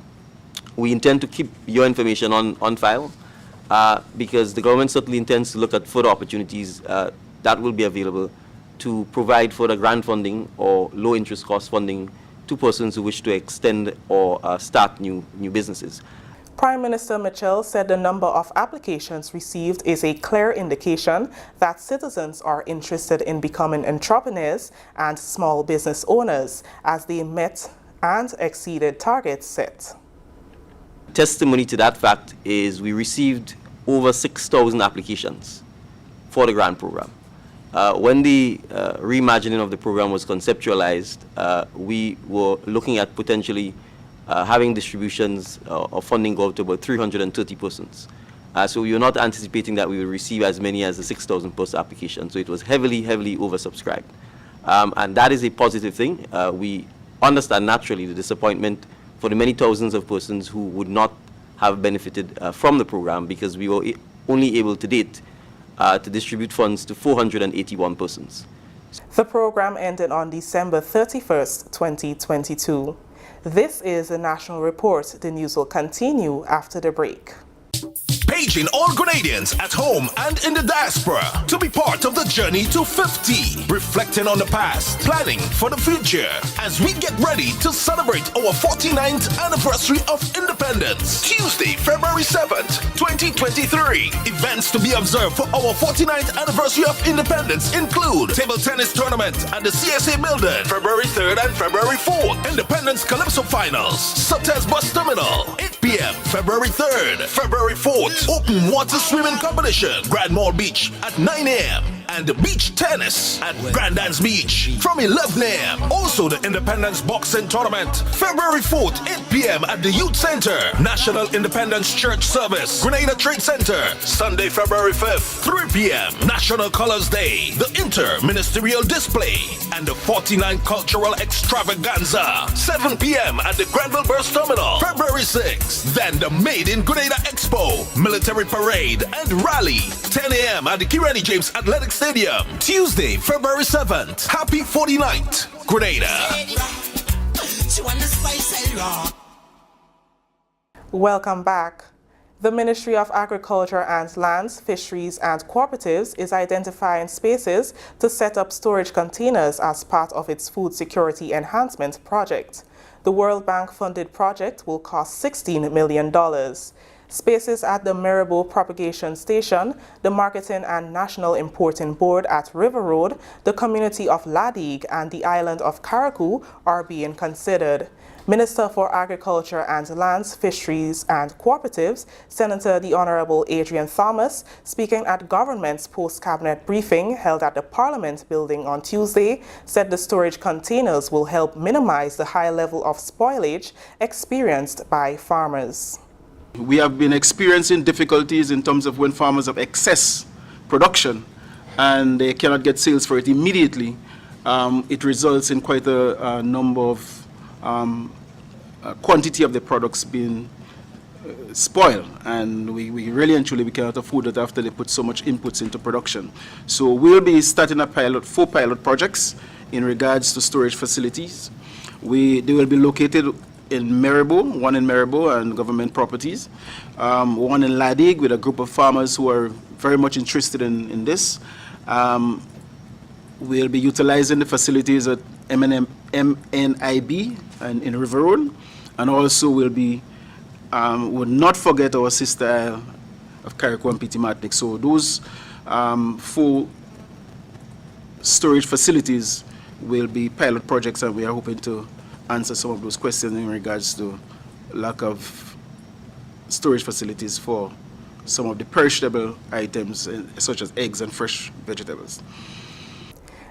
we intend to keep your information on file because the government certainly intends to look at further opportunities that will be available to provide further grant funding or low interest cost funding to persons who wish to extend or start new businesses. Prime Minister Mitchell said the number of applications received is a clear indication that citizens are interested in becoming entrepreneurs and small business owners, as they met and exceeded targets set. Testimony to that fact is we received over 6,000 applications for the grant program. When the reimagining of the program was conceptualized, we were looking at potentially having distributions of funding go up to about 330 persons. So we were not anticipating that we would receive as many as the 6,000 plus applications. So it was heavily oversubscribed. And that is a positive thing. We understand naturally the disappointment for the many thousands of persons who would not have benefited from the program, because we were only able to date to distribute funds to 481 persons. The program ended on December 31st, 2022. This is the National Report. The news will continue after the break. Paging all Grenadians at home and in the diaspora to be part of the journey to 50. Reflecting on the past, planning for the future as we get ready to celebrate our 49th anniversary of independence. Tuesday, February 7th, 2023. Events to be observed for our 49th anniversary of independence include table tennis tournament at the CSA building, February 3rd and February 4th. Independence Calypso finals, Sutter's Bus Terminal, 8 p.m. February 3rd. February 4th, open water swimming competition, Grand Mall Beach at 9 a.m. and beach tennis at Grandad's Beach from 11 a.m. Also the Independence Boxing Tournament, February 4th, 8 p.m. at the Youth Center. National Independence Church Service, Grenada Trade Center, Sunday, February 5th, 3 p.m. National Colors Day, the Inter-Ministerial Display, and the 49 Cultural Extravaganza, 7 p.m. at the Granville Burst Terminal, February 6th. Then the Made in Grenada Expo, Military Parade, and Rally, 10 a.m. at the Kirani James Athletic Stadium, Tuesday, February 7th. Happy 49th, Grenada. Welcome back. The Ministry of Agriculture and Lands, Fisheries and Cooperatives is identifying spaces to set up storage containers as part of its food security enhancement project. The World Bank-funded project will cost $16 million. Spaces at the Maribor Propagation Station, the Marketing and National Importing Board at River Road, the community of Ladig, and the island of Karakou are being considered. Minister for Agriculture and Lands, Fisheries and Cooperatives, Senator the Honorable Adrian Thomas, speaking at government's post-cabinet briefing held at the Parliament building on Tuesday, said the storage containers will help minimize the high level of spoilage experienced by farmers. We have been experiencing difficulties in terms of when farmers have excess production and they cannot get sales for it immediately. It results in quite a number of quantity of the products being spoiled, and we really and truly we cannot afford it after they put so much inputs into production. So we'll be starting four pilot projects in regards to storage facilities. They will be located in Maribor, one in Maribor and government properties, one in Ladig with a group of farmers who are very much interested in this. We'll be utilizing the facilities at MNIB and in River Road, and also we'll not forget our sister isle of Karakou and Petit Martinique. So those four storage facilities will be pilot projects, and we are hoping to answer some of those questions in regards to lack of storage facilities for some of the perishable items such as eggs and fresh vegetables.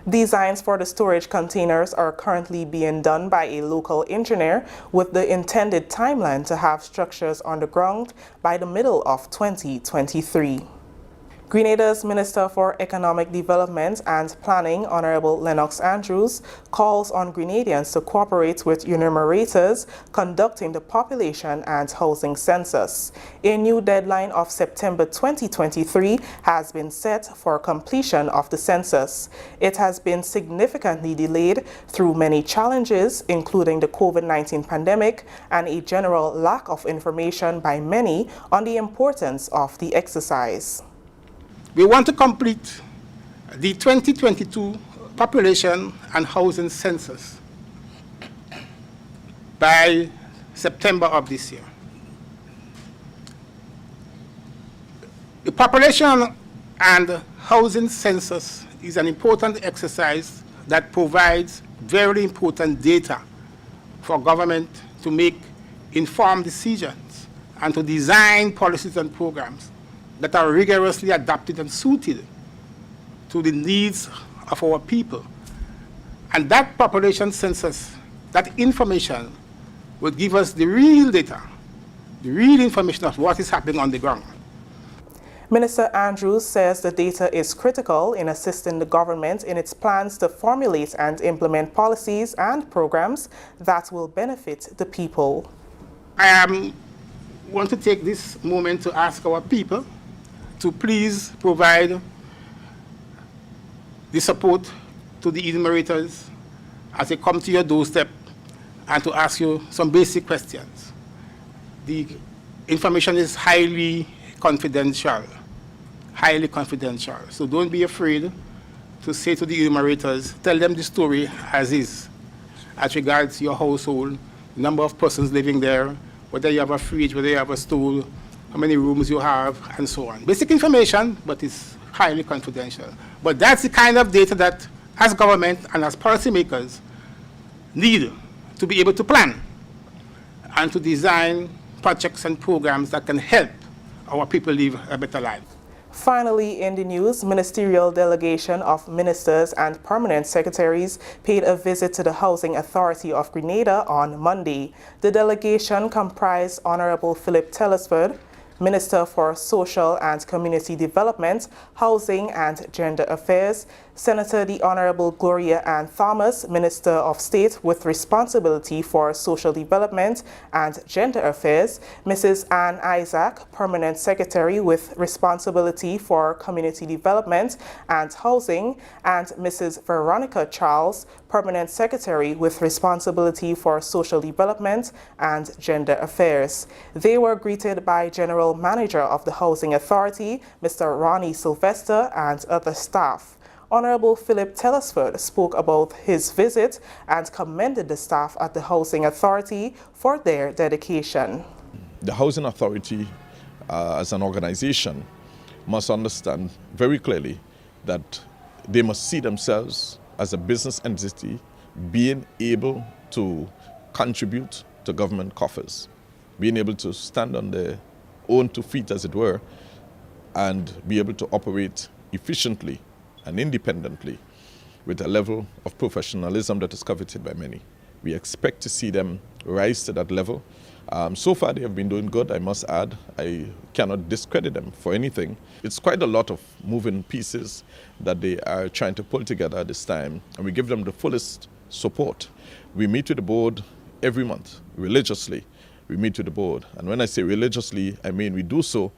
Designs for the storage containers are currently being done by a local engineer with the intended timeline to have structures on the ground by the middle of 2023. Grenada's Minister for Economic Development and Planning, Honorable Lennox Andrews, calls on Grenadians to cooperate with enumerators conducting the population and housing census. A new deadline of September 2023 has been set for completion of the census. It has been significantly delayed through many challenges, including the COVID-19 pandemic and a general lack of information by many on the importance of the exercise. We want to complete the 2022 population and housing census by September of this year. The population and housing census is an important exercise that provides very important data for government to make informed decisions and to design policies and programs that are rigorously adapted and suited to the needs of our people. And that population census, that information, will give us the real data, the real information of what is happening on the ground. Minister Andrews says the data is critical in assisting the government in its plans to formulate and implement policies and programs that will benefit the people. I want to take this moment to ask our people to please provide the support to the enumerators as they come to your doorstep and to ask you some basic questions. The information is highly confidential. So don't be afraid to say to the enumerators, tell them the story as is, as regards your household, number of persons living there, whether you have a fridge, whether you have a stool, how many rooms you have, and so on. Basic information, but it's highly confidential. But that's the kind of data that, as government and as policymakers, need to be able to plan and to design projects and programs that can help our people live a better life. Finally, in the news, ministerial delegation of ministers and permanent secretaries paid a visit to the Housing Authority of Grenada on Monday. The delegation comprised Honorable Philip Telesford, Minister for Social and Community Development, Housing and Gender Affairs, Senator the Honorable Gloria Ann Thomas, Minister of State with responsibility for social development and gender affairs, Mrs. Ann Isaac, Permanent Secretary with responsibility for community development and housing, and Mrs. Veronica Charles, Permanent Secretary with responsibility for social development and gender affairs. They were greeted by General Manager of the Housing Authority, Mr. Ronnie Sylvester, and other staff. Honorable Philip Telesford spoke about his visit and commended the staff at the Housing Authority for their dedication. The Housing Authority, as an organization, must understand very clearly that they must see themselves as a business entity being able to contribute to government coffers, being able to stand on their own two feet, as it were, and be able to operate efficiently and independently with a level of professionalism that is coveted by many. We expect to see them rise to that level. So far they have been doing good, I must add. I cannot discredit them for anything. It's quite a lot of moving pieces that they are trying to pull together at this time, and we give them the fullest support. We meet with the board every month, religiously. We meet with the board, and when I say religiously, I mean we do so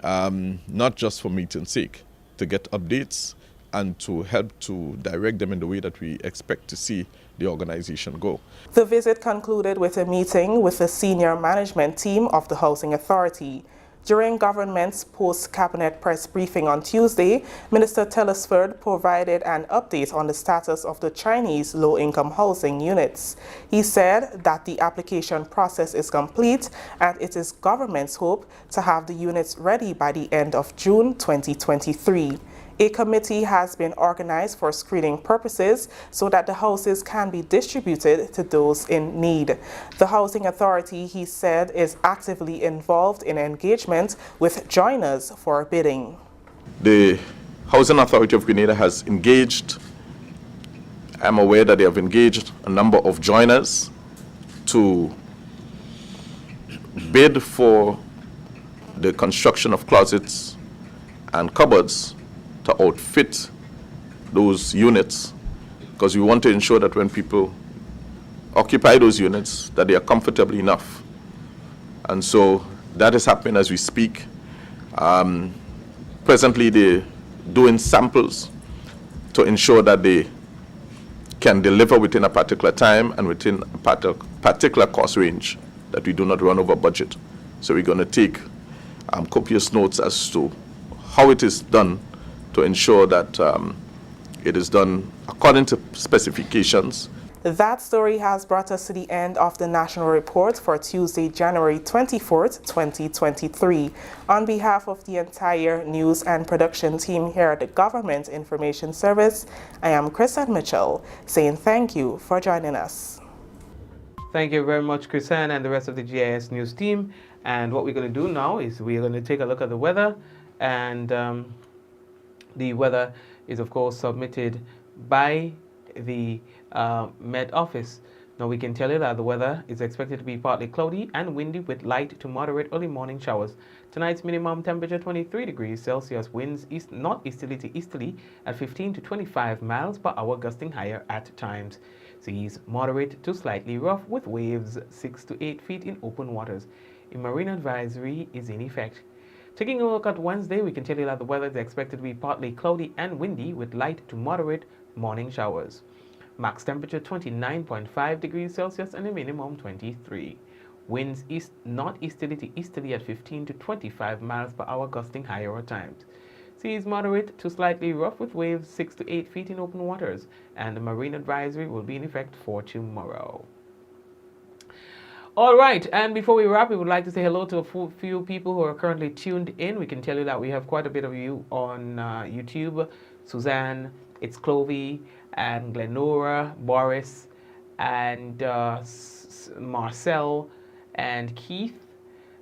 not just for meeting's sake, to get updates and to help to direct them in the way that we expect to see the organization go. The visit concluded with a meeting with the senior management team of the Housing Authority. During government's post-cabinet press briefing on Tuesday, Minister Telesford provided an update on the status of the Chinese low-income housing units. He said that the application process is complete and it is government's hope to have the units ready by the end of June 2023. A committee has been organized for screening purposes so that the houses can be distributed to those in need. The Housing Authority, he said, is actively involved in engagement with joiners for bidding. The Housing Authority of Grenada has engaged, I'm aware that they have engaged a number of joiners to bid for the construction of closets and cupboards to outfit those units, because we want to ensure that when people occupy those units, that they are comfortable enough. And so that is happening as we speak. Presently, they're doing samples to ensure that they can deliver within a particular time and within a particular cost range, that we do not run over budget. So we're going to take copious notes as to how it is done, to ensure that it is done according to specifications. That story has brought us to the end of the National Report for Tuesday, January 24th, 2023. On behalf of the entire news and production team here at the Government Information Service, I am Chrisanne Mitchell, saying thank you for joining us. Thank you very much, Chrisanne, and the rest of the GIS News team. And what we're going to do now is we're going to take a look at the weather, and the weather is, of course, submitted by the Met Office. Now, we can tell you that the weather is expected to be partly cloudy and windy with light to moderate early morning showers. Tonight's minimum temperature 23 degrees Celsius, winds northeasterly to easterly at 15 to 25 miles per hour, gusting higher at times. Seas moderate to slightly rough with waves 6 to 8 feet in open waters. A marine advisory is in effect. Taking a look at Wednesday, we can tell you that the weather is expected to be partly cloudy and windy with light to moderate morning showers. Max temperature 29.5 degrees Celsius and a minimum 23. Winds northeasterly to easterly at 15 to 25 miles per hour, gusting higher at times. Seas moderate to slightly rough with waves 6 to 8 feet in open waters, and the marine advisory will be in effect for tomorrow. All right, and before we wrap, we would like to say hello to a few people who are currently tuned in. We can tell you that we have quite a bit of you on YouTube. Suzanne, it's Clovey, and Glenora, Boris, and Marcel, and Keith,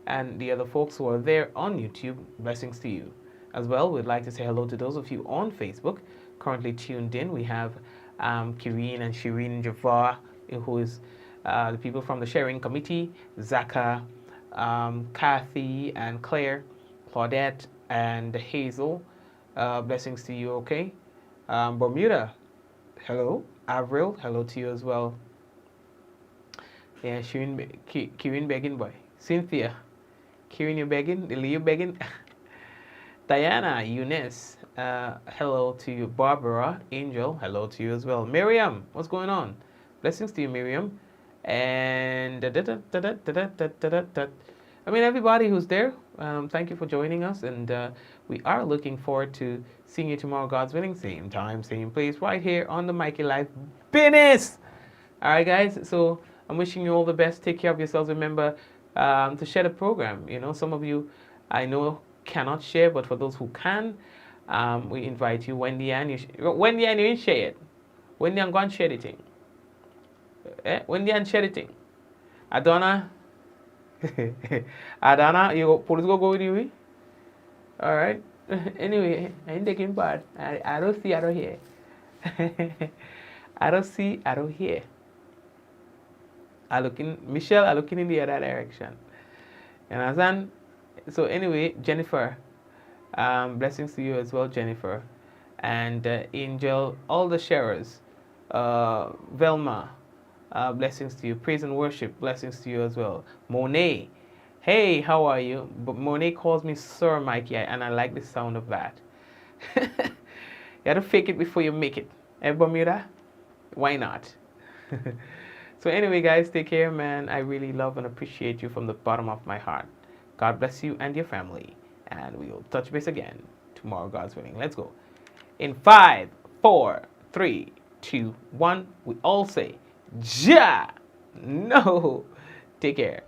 and the other folks who are there on YouTube. Blessings to you. as well. We'd like to say hello to those of you on Facebook currently tuned in. We have Kireen and Shireen Javar, who is the people from the sharing committee, Zaka, Kathy and Claire, Claudette and Hazel. Blessings to you, okay? Bermuda, hello. Avril, hello to you as well. Yeah, Kirin begging boy. Cynthia, Kirin, you begging? Lily, you begging? Diana, Eunice, hello to you. Barbara, Angel, hello to you as well. Miriam, what's going on? Blessings to you, Miriam. And I mean, everybody who's there, thank you for joining us. And we are looking forward to seeing you tomorrow, God's willing. Same time, same place, right here on the Mikey Live Business. All right, guys. So I'm wishing you all the best. Take care of yourselves. Remember to share the program. You know, some of you I know cannot share, but for those who can, we invite you. Wendy and you didn't share it. Wendy, I'm going to share the thing. Wendy and share the thing. Adonna, police go with you. All right. Anyway, I ain't taking part. I don't see, I don't hear. I don't see, I don't hear. Michelle, I looking in the other direction. You understand? So anyway, Jennifer, blessings to you as well, Jennifer. And Angel, all the sharers. Velma, blessings to you. Praise and worship, blessings to you as well. Monet, hey, how are you? But Monet calls me Sir Mikey, and I like the sound of that. You have to fake it before you make it. Eh, Bermuda? Why not? So anyway, guys, take care, man. I really love and appreciate you from the bottom of my heart. God bless you and your family. And we'll touch base again tomorrow, God's willing. Let's go. In 5, 4, 3, 2, 1, we all say, Ja! No! Take care.